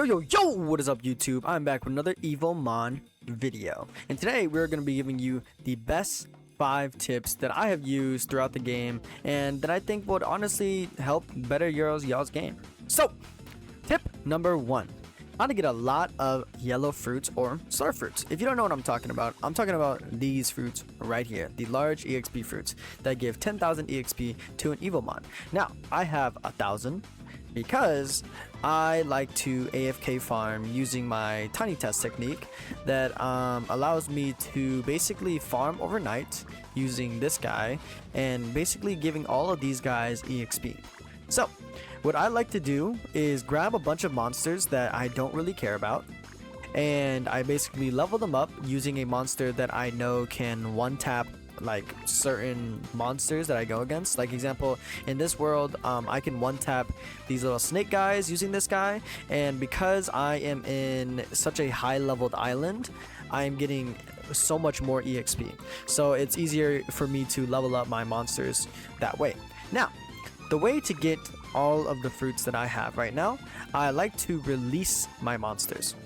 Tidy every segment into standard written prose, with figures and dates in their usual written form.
Yo, what is up YouTube? I'm back with another EVOMON video. And today we're going to be giving you the best 5 tips that I have used throughout the game and that I think would honestly help better y'all's game. So, tip number 1. How to get a lot of yellow fruits or star fruits. If you don't know what I'm talking about these fruits right here, the large EXP fruits that give 10,000 EXP to an EVOMON. Now, I have 1,000 because I like to AFK farm using my tiny test technique that allows me to basically farm overnight using this guy and basically giving all of these guys EXP. So, what I like to do is grab a bunch of monsters that I don't really care about, and I basically level them up using a monster that I know can one-tap like certain monsters that I go against. Like example, in this world, I can one-tap these little snake guys using this guy, and because I am in such a high-leveled island, I am getting so much more EXP. So it's easier for me to level up my monsters that way. Now, the way to get all of the fruits that I have right now, I like to release my monsters.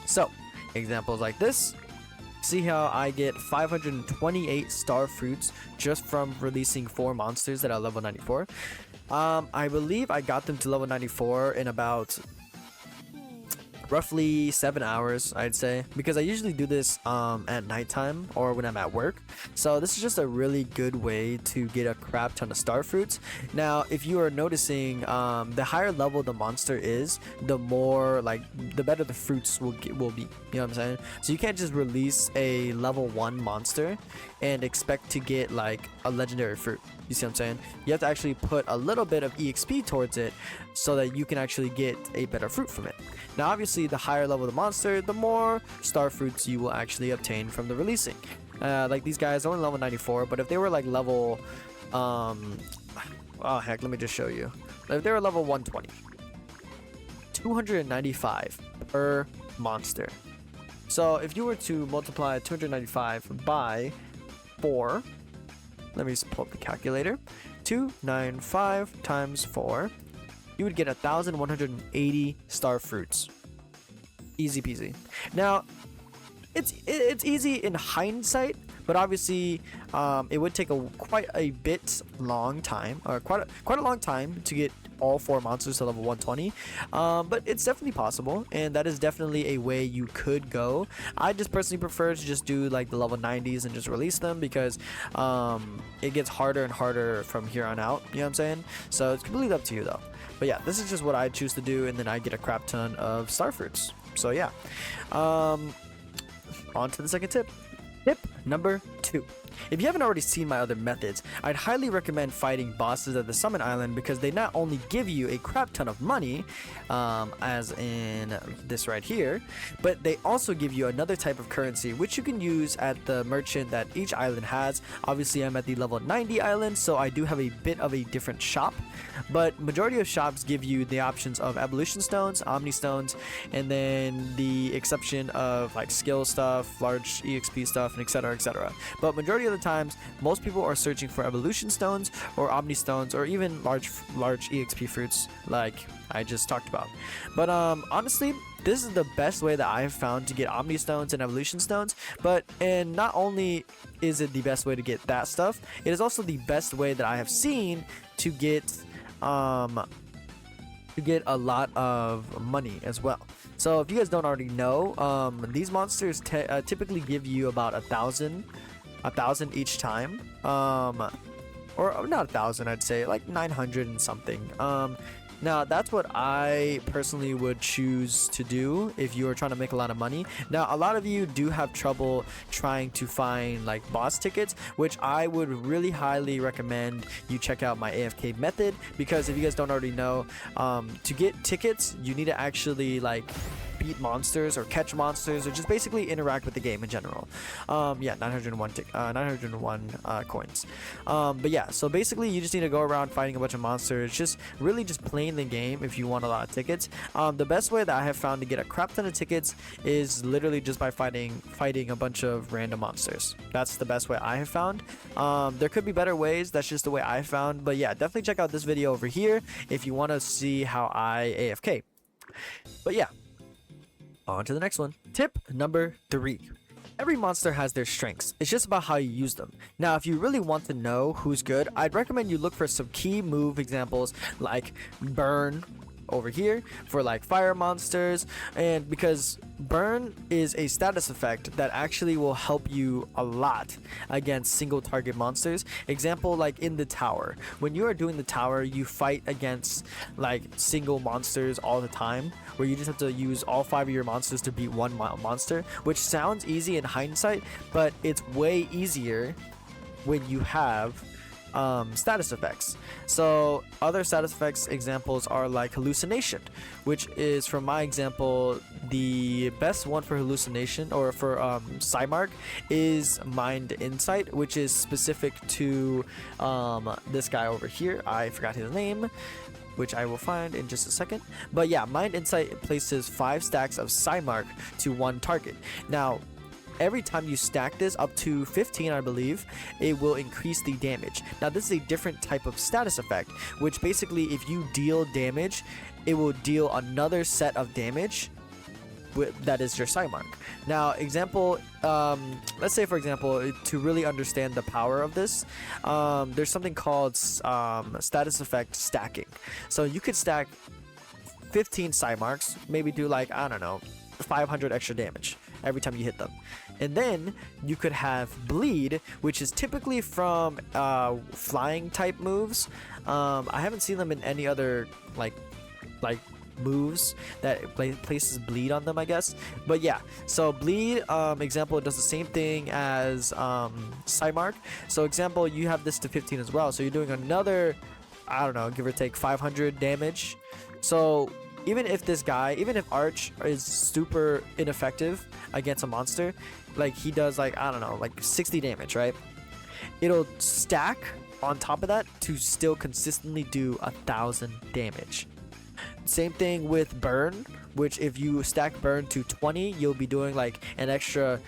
So, examples like this. See how I get 528 star fruits just from releasing 4 monsters that are level 94. I believe I got them to level 94 in about roughly 7 hours, I'd say, because I usually do this at nighttime or when I'm at work. So this is just a really good way to get a crap ton of star fruits. Now, if you are noticing, the higher level the monster is, the more the better the fruits will be. You know what I'm saying? So you can't just release a level 1 monster and expect to get like a legendary fruit. You see what I'm saying? You have to actually put a little bit of EXP towards it so that you can actually get a better fruit from it. Now, obviously, the higher level the monster, the more star fruits you will actually obtain from the releasing. Like these guys are only level 94, but if they were like level, oh heck, let me just show you. If they were level 120, 295 per monster. So if you were to multiply 295 by 4, let me just pull up the calculator. 295 times 4, you would get 1,180 star fruits. Easy peasy. Now, it's easy in hindsight, but obviously it would take quite a long time to get all 4 monsters to level 120, but it's definitely possible, and that is definitely a way you could go. I just personally prefer to just do like the level 90s and just release them because it gets harder and harder from here on out, you know what I'm saying? So it's completely up to you though. But yeah, this is just what I choose to do, and then I get a crap ton of star fruits. So yeah, on to the second tip. Tip number 2. If you haven't already seen my other methods, I'd highly recommend fighting bosses at the Summon Island because they not only give you a crap ton of money, as in this right here, but they also give you another type of currency which you can use at the merchant that each island has. Obviously, I'm at the level 90 island, so I do have a bit of a different shop, but majority of shops give you the options of evolution stones, omni stones, and then the exception of like skill stuff, large EXP stuff, and etc, etc. But majority of the times, most people are searching for evolution stones or omni stones or even large EXP fruits like I just talked about. But honestly, this is the best way that I have found to get omni stones and evolution stones. And not only is it the best way to get that stuff, it is also the best way that I have seen to get a lot of money as well. So if you guys don't already know, these monsters typically give you about 1,000 each time, or not 1,000, I'd say like 900 and something. Now that's what I personally would choose to do if you are trying to make a lot of money. Now, a lot of you do have trouble trying to find like boss tickets, which I would really highly recommend you check out my AFK method, because if you guys don't already know, to get tickets you need to actually like beat monsters or catch monsters or just basically interact with the game in general. Yeah, 901 coins. But yeah, so basically you just need to go around fighting a bunch of monsters, just really just playing the game if you want a lot of tickets. The best way that I have found to get a crap ton of tickets is literally just by fighting a bunch of random monsters. That's the best way I have found. There could be better ways, that's just the way I found. But yeah, definitely check out this video over here if you want to see how I AFK. But yeah, on to the next one. Tip number 3. Every monster has their strengths. It's just about how you use them. Now, if you really want to know who's good, I'd recommend you look for some key move examples like burn over here for like fire monsters, and because burn is a status effect that actually will help you a lot against single target monsters. Example, like in the tower, when you are doing the tower, you fight against like single monsters all the time, where you just have to use all 5 of your monsters to beat one monster, which sounds easy in hindsight, but it's way easier when you have status effects. So other status effects examples are like hallucination, which is, from my example, the best one for hallucination, or for Psymark, is Mind Insight, which is specific to this guy over here. I forgot his name, which I will find in just a second. But yeah, Mind Insight places 5 stacks of Psymark to one target. Now, every time you stack this up to 15, I believe, it will increase the damage. Now, this is a different type of status effect, which basically, if you deal damage, it will deal another set of damage that is your Psymark. Now, example, let's say, for example, to really understand the power of this, there's something called status effect stacking. So you could stack 15 Psymarks, maybe do like, I don't know, 500 extra damage every time you hit them. And then you could have bleed, which is typically from flying type moves. I haven't seen them in any other like moves that places bleed on them, I guess. But yeah, so bleed, example, does the same thing as Psymark. So example, you have this to 15 as well, so you're doing another, I don't know, give or take 500 damage. So even if this guy, even if Arch is super ineffective against a monster, like he does like, I don't know, like 60 damage, right? It'll stack on top of that to still consistently do 1,000 damage. Same thing with burn, which if you stack burn to 20, you'll be doing like an extra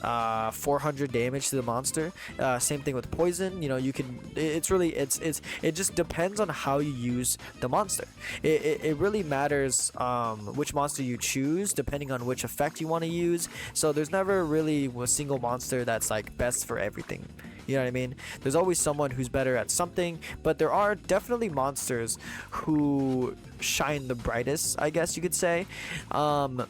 400 damage to the monster. Same thing with poison. You know, you can, it's really, it just depends on how you use the monster. It really matters which monster you choose depending on which effect you want to use. So there's never really a single monster that's like best for everything. You know what I mean? There's always someone who's better at something, but there are definitely monsters who shine the brightest, I guess you could say. But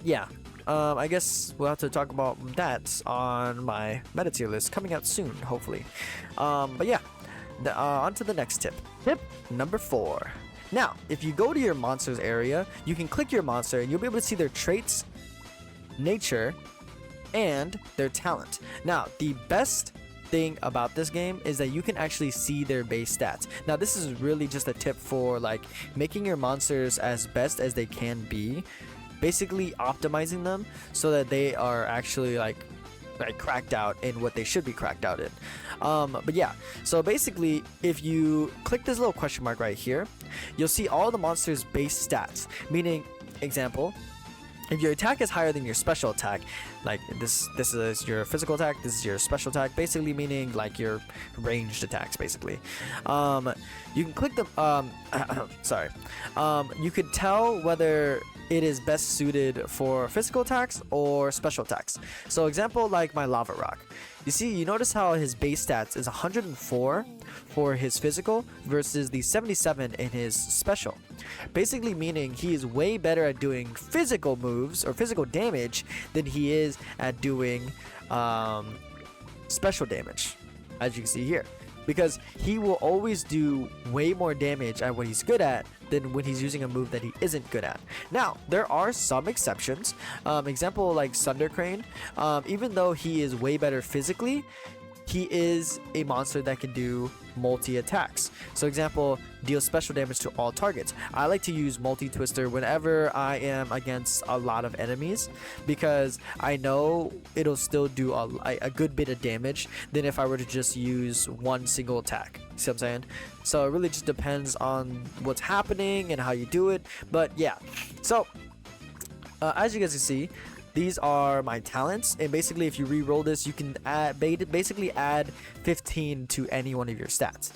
yeah, I guess we'll have to talk about that on my meta tier list coming out soon, hopefully. But yeah, on to the next tip. Tip number 4. Now, if you go to your monsters area, you can click your monster and you'll be able to see their traits, nature, and their talent. Now, the best thing about this game is that you can actually see their base stats. Now, this is really just a tip for like making your monsters as best as they can be, basically optimizing them so that they are actually like cracked out in what they should be cracked out in. But yeah, so basically, if you click this little question mark right here, you'll see all the monsters' base stats, meaning, example, if your attack is higher than your special attack, like this is your physical attack, this is your special attack, basically meaning like your ranged attacks, basically. You can click the, sorry. You could tell whether it is best suited for physical attacks or special attacks. So example, like my lava rock. You notice how his base stats is 104 for his physical versus the 77 in his special. Basically meaning he is way better at doing physical moves or physical damage than he is at doing special damage, as you can see here. Because he will always do way more damage at what he's good at than when he's using a move that he isn't good at. Now, there are some exceptions. Example like Sunder Crane, even though he is way better physically, he is a monster that can do multi-attacks. So example, deal special damage to all targets. I like to use multi-twister whenever I am against a lot of enemies, because I know it'll still do a good bit of damage than if I were to just use one single attack. See what I'm saying? So it really just depends on what's happening and how you do it. But yeah, so as you guys can see, these are my talents, and basically if you re-roll this, you can basically add 15 to any one of your stats.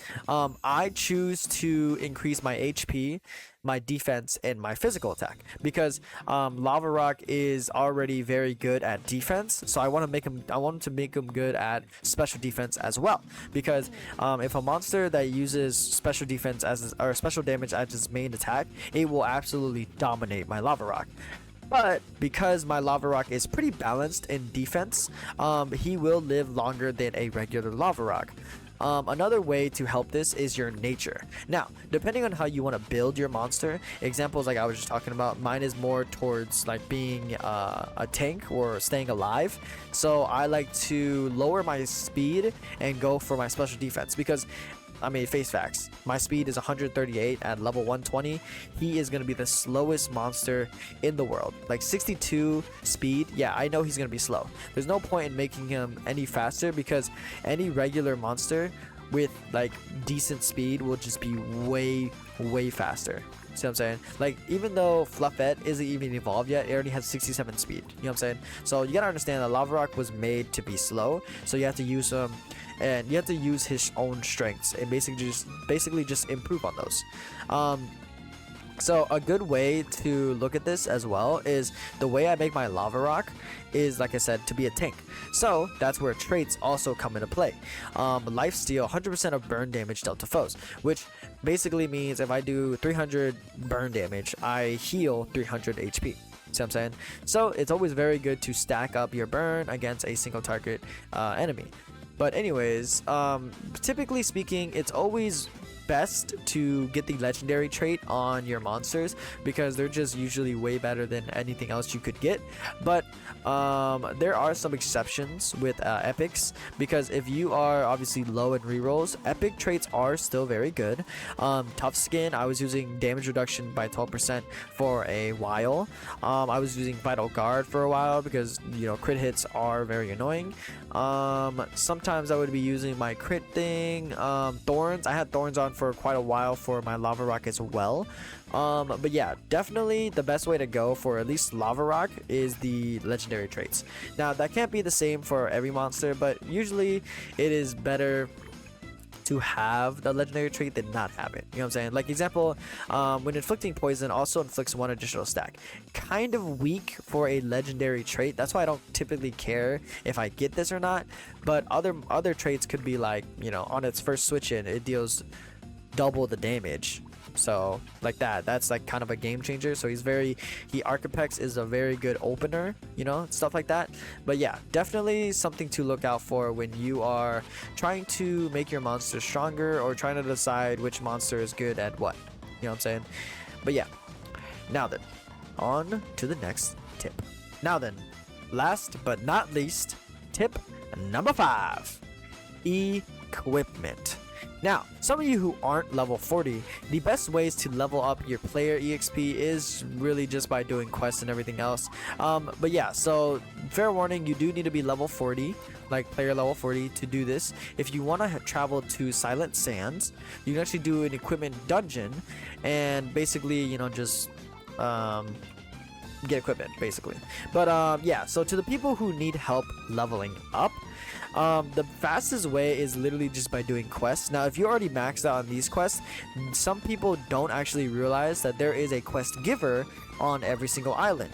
I choose to increase my HP, my defense, and my physical attack because Lava Rock is already very good at defense, so I want to make him good at special defense as well, because if a monster that uses special defense or special damage as its main attack, it will absolutely dominate my Lava Rock. But because my Lava Rock is pretty balanced in defense, he will live longer than a regular Lava Rock. Another way to help this is your nature. Now, depending on how you want to build your monster, examples like I was just talking about, mine is more towards like being a tank or staying alive. So I like to lower my speed and go for my special defense because, I mean, face facts, my speed is 138 at level 120. He is going to be the slowest monster in the world. Like 62 speed, yeah, I know he's going to be slow. There's no point in making him any faster because any regular monster with like decent speed will just be way faster. See what I'm saying? Like, even though Fluffette isn't even evolved yet, it already has 67 speed. You know what I'm saying? So you gotta understand that Lava Rock was made to be slow, so you have to use him, and you have to use his own strengths and basically just improve on those. So a good way to look at this as well is the way I make my Lava Rock is, like I said, to be a tank. So that's where traits also come into play. Lifesteal, 100% of burn damage dealt to foes, which basically means if I do 300 burn damage, I heal 300 HP. See what I'm saying? So it's always very good to stack up your burn against a single target enemy. But anyways, typically speaking, it's always best to get the legendary trait on your monsters because they're just usually way better than anything else you could get. But there are some exceptions with epics, because if you are obviously low in rerolls, epic traits are still very good. Tough Skin, I was using damage reduction by 12% for a while. I was using Vital Guard for a while because, you know, crit hits are very annoying. Sometimes I would be using my crit thing. Thorns, I had Thorns on for quite a while for my Lava Rock as well. But yeah, definitely the best way to go for at least Lava Rock is the legendary traits. Now, that can't be the same for every monster, but usually it is better to have the legendary trait than not have it. You know what I'm saying? Like, example, when inflicting poison also inflicts 1 additional stack. Kind of weak for a legendary trait. That's why I don't typically care if I get this or not. But other traits could be like, you know, on its first switch in, it deals double the damage. So like that's like kind of a game changer. So Archipex is a very good opener, you know, stuff like that. But yeah, definitely something to look out for when you are trying to make your monster stronger or trying to decide which monster is good at what. You know what I'm saying? But yeah, now then, on to the next tip. Now then, last but not least, tip number 5, equipment. Now, some of you who aren't level 40, the best ways to level up your player EXP is really just by doing quests and everything else. But yeah, so fair warning, you do need to be level 40, like player level 40 to do this. If you want to travel to Silent Sands, you can actually do an equipment dungeon and basically, you know, just get equipment basically. But yeah, so to the people who need help leveling up, the fastest way is literally just by doing quests. Now, if you're already maxed out on these quests, some people don't actually realize that there is a quest giver on every single island.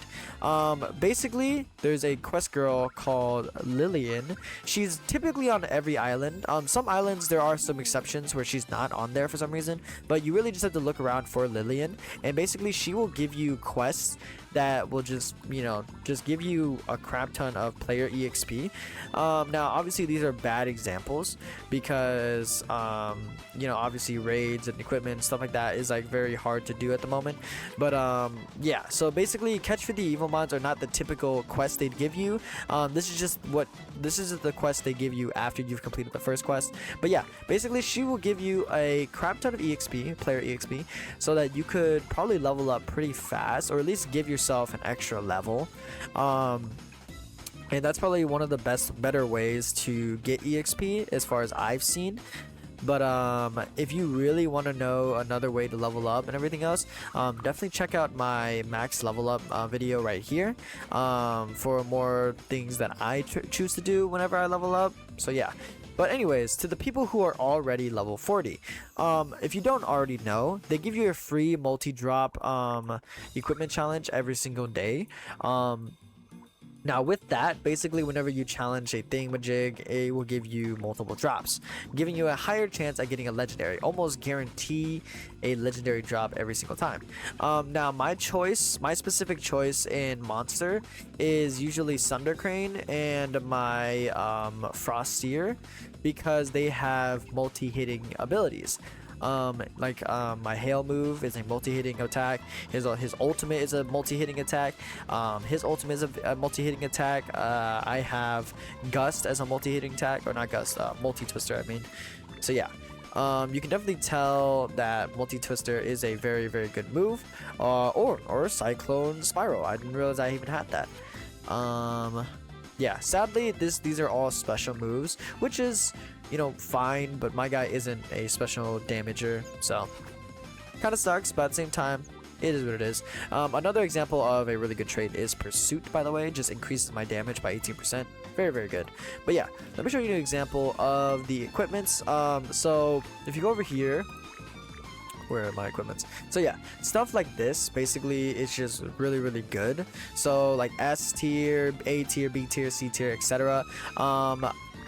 Basically, there's a quest girl called Lillian. She's typically on every island. Some islands there are some exceptions where she's not on there for some reason, but you really just have to look around for Lillian, and basically she will give you quests that will just, you know, just give you a crap ton of player EXP. Now, obviously these are bad examples because, you know, obviously raids and equipment and stuff like that is like very hard to do at the moment. But yeah, so basically catch 50 EVOMONs are not the typical quest they'd give you. This is the quest they give you after you've completed the first quest. But yeah, basically she will give you a crap ton of EXP, player EXP, so that you could probably level up pretty fast, or at least give yourself an extra level. And that's probably one of the better ways to get EXP as far as I've seen. But if you really want to know another way to level up and everything else, definitely check out my max level up video right here for more things that I choose to do whenever I level up. So yeah. But anyways, to the people who are already level 40, if you don't already know, they give you a free multi-drop equipment challenge every single day. Now with that, basically whenever you challenge a thingamajig, it will give you multiple drops, giving you a higher chance at getting a legendary. Almost guarantee a legendary drop every single time. Now my specific choice in monster is usually Sunder Crane and my Frostier, because they have multi-hitting abilities. My hail move is a multi-hitting attack. His ultimate is a multi-hitting attack. His ultimate is a multi-hitting attack. I have Gust as a multi-hitting attack, or not Gust, multi-twister, I mean. So yeah, you can definitely tell that multi-twister is a very, very good move. Or Cyclone Spiral. I didn't realize I even had that. Yeah, sadly these are all special moves, which is, you know, fine, but my guy isn't a special damager, so kind of sucks, but at the same time, it is what it is. Another example of a really good trait is Pursuit, by the way. Just increases my damage by 18%. Very, very good. But yeah, let me show you an example of the equipments. So if you go over here, where are my equipments? So yeah, stuff like this basically is just really, really good. So like S tier, A tier, B tier, C tier, etc.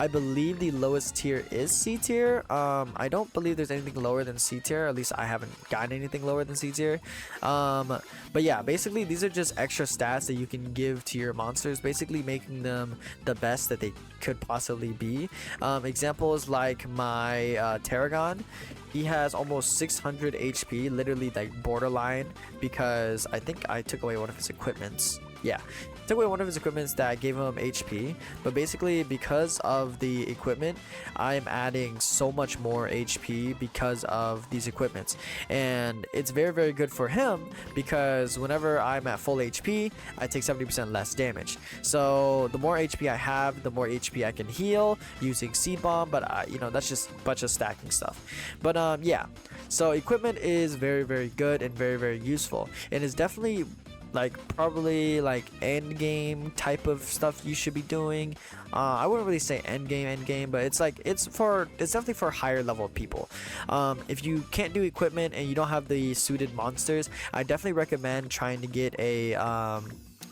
I believe the lowest tier is C tier. I don't believe there's anything lower than C tier. At least I haven't gotten anything lower than C tier. But yeah, basically these are just extra stats that you can give to your monsters, basically making them the best that they could possibly be. Examples like my Tarragon. He has almost 600 HP, literally like borderline, because I think I took away one of his equipments. Yeah, took away one of his equipments that gave him HP, but basically because of the equipment, I'm adding so much more HP because of these equipments, and it's very, very good for him because whenever I'm at full HP, I take 70% less damage. So the more HP I have, the more HP I can heal using Seed Bomb, but you know, that's just a bunch of stacking stuff. But yeah, so equipment is very, very good and very, very useful, and is definitely like probably like end game type of stuff you should be doing. I wouldn't really say end game, but it's like it's definitely for higher level people. If you can't do equipment and you don't have the suited monsters, I definitely recommend trying to get a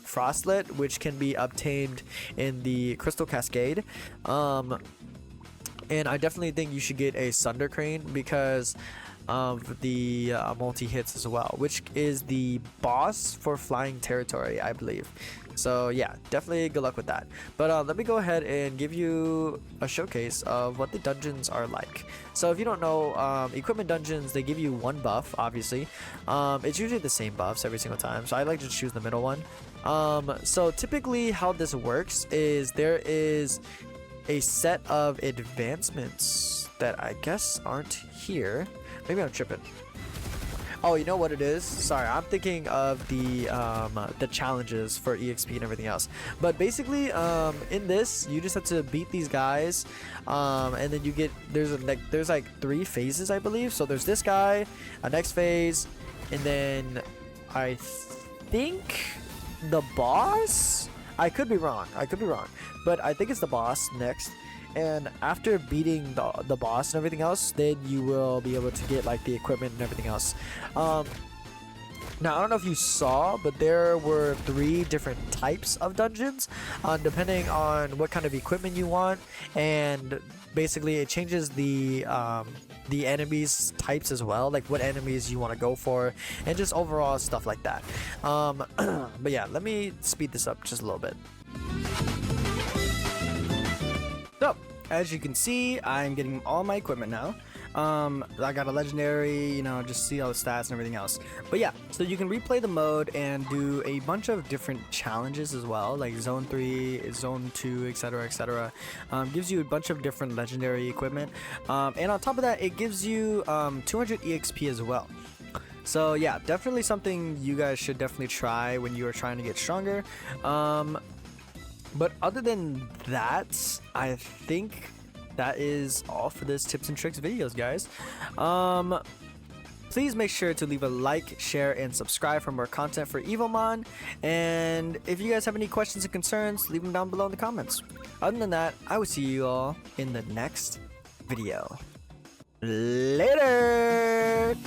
Frostlet, which can be obtained in the Crystal Cascade. And I definitely think you should get a Sunder Crane because of the multi-hits as well, which is the boss for Flying Territory, I believe. So yeah, definitely good luck with that. But let me go ahead and give you a showcase of what the dungeons are like. So if you don't know, equipment dungeons, they give you one buff, obviously. It's usually the same buffs every single time, so I like to choose the middle one. So typically how this works is there is a set of advancements that I guess aren't here. Maybe I'm tripping. Oh, you know what it is? Sorry, I'm thinking of the challenges for EXP and everything else. But basically, in this, you just have to beat these guys, and then you get there's like 3 phases, I believe. So there's this guy, a next phase, and then I think the boss. I could be wrong, but I think it's the boss next. And after beating the boss and everything else, then you will be able to get like the equipment and everything else. Now I don't know if you saw, but there were 3 different types of dungeons, depending on what kind of equipment you want, and basically it changes the enemies types as well, like what enemies you want to go for, and just overall stuff like that. But yeah, let me speed this up just a little bit. So, as you can see, I'm getting all my equipment now. I got a legendary, you know, just see all the stats and everything else. But yeah, so you can replay the mode and do a bunch of different challenges as well, like Zone 3, Zone 2, etc, etc. Gives you a bunch of different legendary equipment. And on top of that, it gives you 200 EXP as well. So yeah, definitely something you guys should definitely try when you are trying to get stronger. But other than that, I think that is all for this tips and tricks videos, guys. Please make sure to leave a like, share, and subscribe for more content for EVOMON. And if you guys have any questions and concerns, leave them down below in the comments. Other than that, I will see you all in the next video. Later!